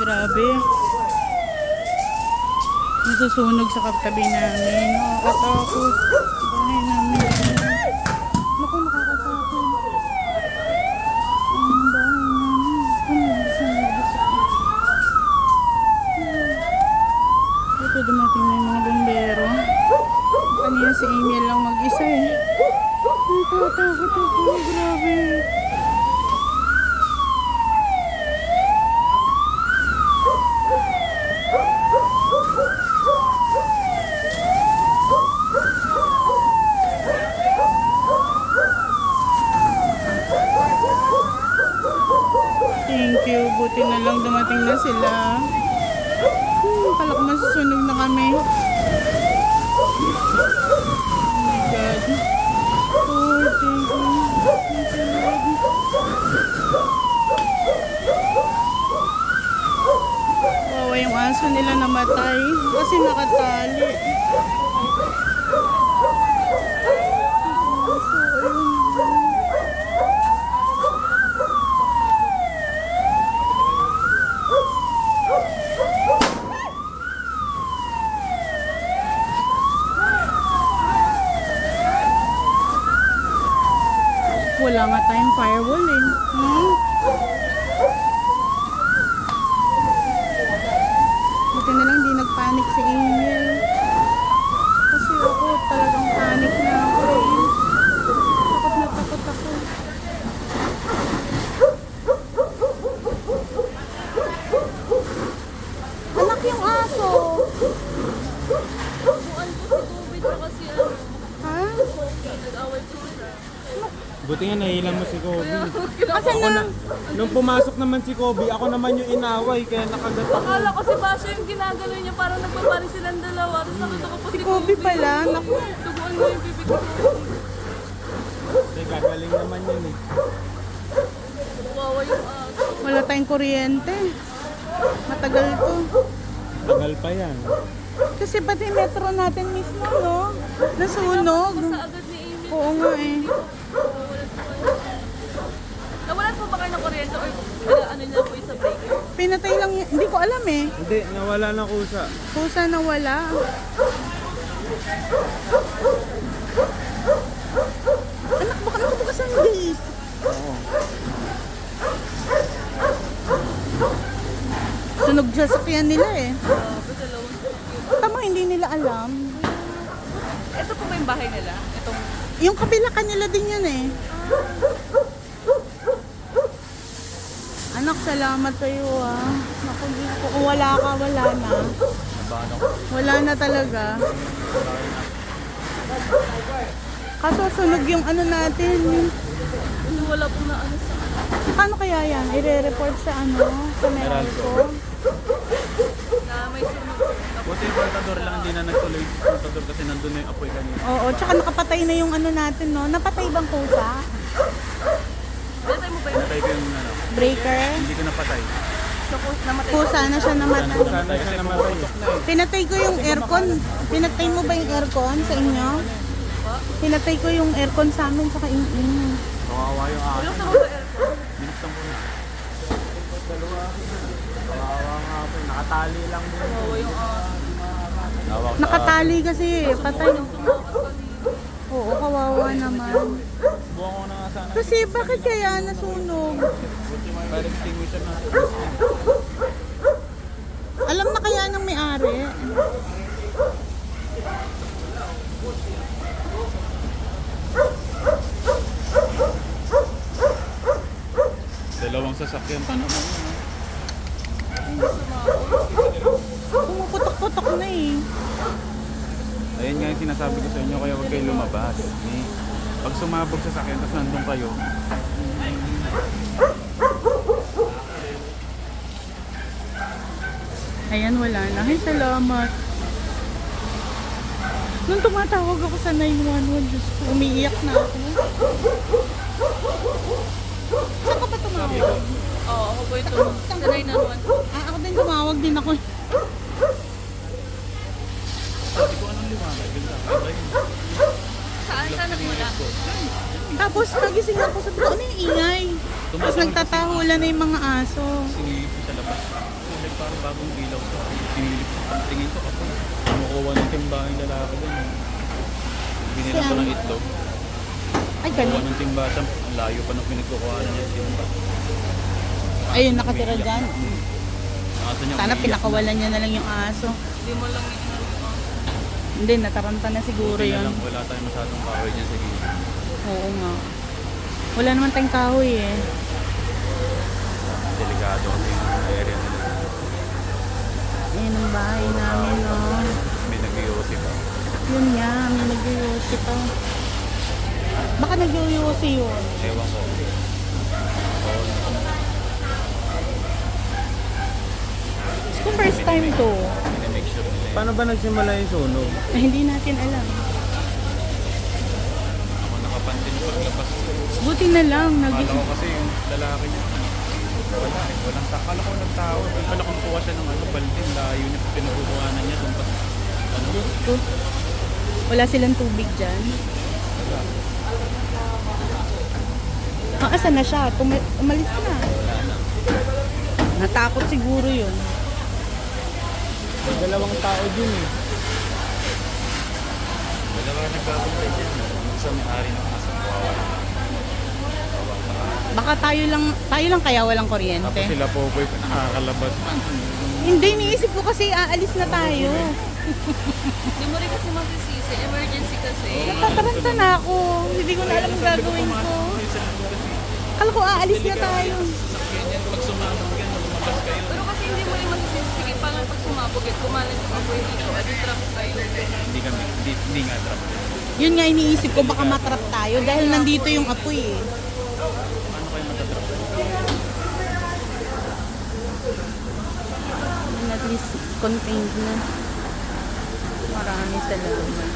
Grabe. Nasusunog sa katabi namin. Nakakatakot. Bahay namin. Naku, nakakatakot. Ang bahay namin. Ito, dumating na yung mga bombero. Kanina si Emil lang mag-isa eh. Nakakatakot ako. Grabe. Thank you. Buti na lang dumating na sila. Kalak masusunog na kami. Oh my God. Oh, thank you. Thank you, Lord. Wawa yung aso nila namatay. Kasi nakatali. Aso, ayun. Wala nga tayong firewall eh. Buti na lang di nagpanic si Emil. Kasi ako talagang panic na ako eh. Takot na takot ako. Anak yung aso. Buwan po si COVID na kasi ano. Ha? Nag-away po siya. Buti nga nahilang mo si Kobe. Asan na? Nung pumasok naman si Kobe, ako naman yung inaway, kaya nakagat ako. Akala ko si Basha yung ginagano niya, parang nagbabari silang dalawa. Tapos nakita ko po Si Kobe pala. Naku. Tubuan mo yung bibig ko. Kasi gagaling naman yun eh. Wawa yung aso. Wala tayong kuryente. Matagal to. Tagal pa yan. Kasi pati metro natin mismo, no? Nasunog. Sa agad ni Amy. Oo nga eh. Nawalan po ba kayo ng kuryente or ano niya po yung sa breaker? Pinatay lang yun. Hindi ko alam eh. Hindi, nawala na kusa. Kusa na wala. Anak, baka nakabukas ang gate. Oo. Tunog sa sakyan nila eh. Dalawang. Tama, hindi nila alam. Ito po ba yung bahay nila? Itong Yung kabila kanila din yun eh. Anak, salamat sa'yo ah. Naku, Diyos ko, kung wala ka, wala na. Wala na talaga. Kaso sunog yung ano natin. ano, wala po na ano sa Paano kaya yan? I-report sa ano? Sa Meralco? na may sunog. Buti yung kontador lang, hindi na nagtuloy yung kontador kasi nandun na yung apoy kanina. Oo, tsaka nakapatay na yung ano natin, no? Napatay bang kusa? Natay mo ba yun? Natay ko yung ano, Breaker? hindi ko napatay. So, namatay Kusa na siya namatay. Sana siya namatay eh. Pinatay ko yung aircon. Pinatay mo ba yung aircon sa inyo? Pinatay ko yung aircon sa amin sa inyo. Kawawa yung aso. Ilang sa mga aircon? Binuksan ko na. Kawawa nga po, nakatali lang din. Wawa yung aso. Nakatali kasi, patay. Tumakas kanina. Oo, kawawa naman. Buwan ko na nga sana. Kasi bakit kaya nasunog? Fire extinguisher na. Alam na kaya ng may-ari? Dalawang sasakyan pa naman yun. Pumuputok-putok na eh. Ayun nga yung sinasabi ko sa inyo, kaya huwag kayo lumabas. Eh, pag sumabog sa sakyan, tapos nandun kayo, Ayan, wala na. Ay, salamat. Nung tumatawag ako sa 911, Diyos ko, umiiyak na ako. Saan ka ba tumawag? Oo, ako po yung tumawag. Sa 911. Ah, ako din tumawag din ako. hindi ko anong liwanag. Yun lang. Iba yun. Saan nagmula? Tapos nagising ako, sabi ko, ano yung ingay? Tapos nagtatahulan na yung mga aso. Sinilip ko sa labas. Kasi parang bagong ilaw to. Sinilip ko. Ang tingin ko ako. Kumukuha ng timbahan yung lalaki doon. Binila ko ng itlog. Ay, Kuha ganun. ng timba siya. Ang layo pa ng pinagkukuha niya yung timba. Ayun, nakatira dyan. Ang aso niya Sana umiiyak pinakawalan niya na lang yung aso. Hindi mo lang inano. Hindi, nataranta na siguro Buti na yun. lang, wala tayong masyadong kahoy niya sa gilid. Oo nga. Wala naman tayong kahoy eh. Delikado kasi yung area nila. Ayan ang bahay namin, no. May nag-iosip pa. Yun nga, may nag-yosi pa. Baka nag-yosi yun. Ewan ko. Ito first time to. Make sure nila. Paano ba nagsimula yung sunog? Na hindi natin alam. Ako nakapantin paglabas. Buti na lang. Akala ko kasi yung lalaki niya. Wala eh. Walang akala ko nagtawag. Yung pala kumukuha siya ng balde. Layo niya. Pinukukuhanan niya. Doon pa. Wala silang tubig dyan. Asan na siya? Umalis na. Natakot siguro yun. May dalawang tao dun eh. Wala ka nagkakantay dyan. Yung sa may-ari ng asang kawawa. Baka tayo lang kaya walang kuryente. Tapos sila po nakakalabas man. Hindi, iniisip ko kasi aalis na tayo. Hindi mo rin kasi masisisi. Emergency kasi. Natataranta na ako. Hindi ko na alam ang gagawin ko. Akala ko aalis na tayo. Pag sumabog yan, lumabas kayo. Pero kasi hindi mo rin masisisi. Sige, pag sumabog at kumalan yung apoy dito, at trap kayo. Hindi nga trap. Yun nga iniisip ko, baka matrap tayo dahil nandito yung apoy eh. Paano kayo matatrap? At least contained na. Marami salamat.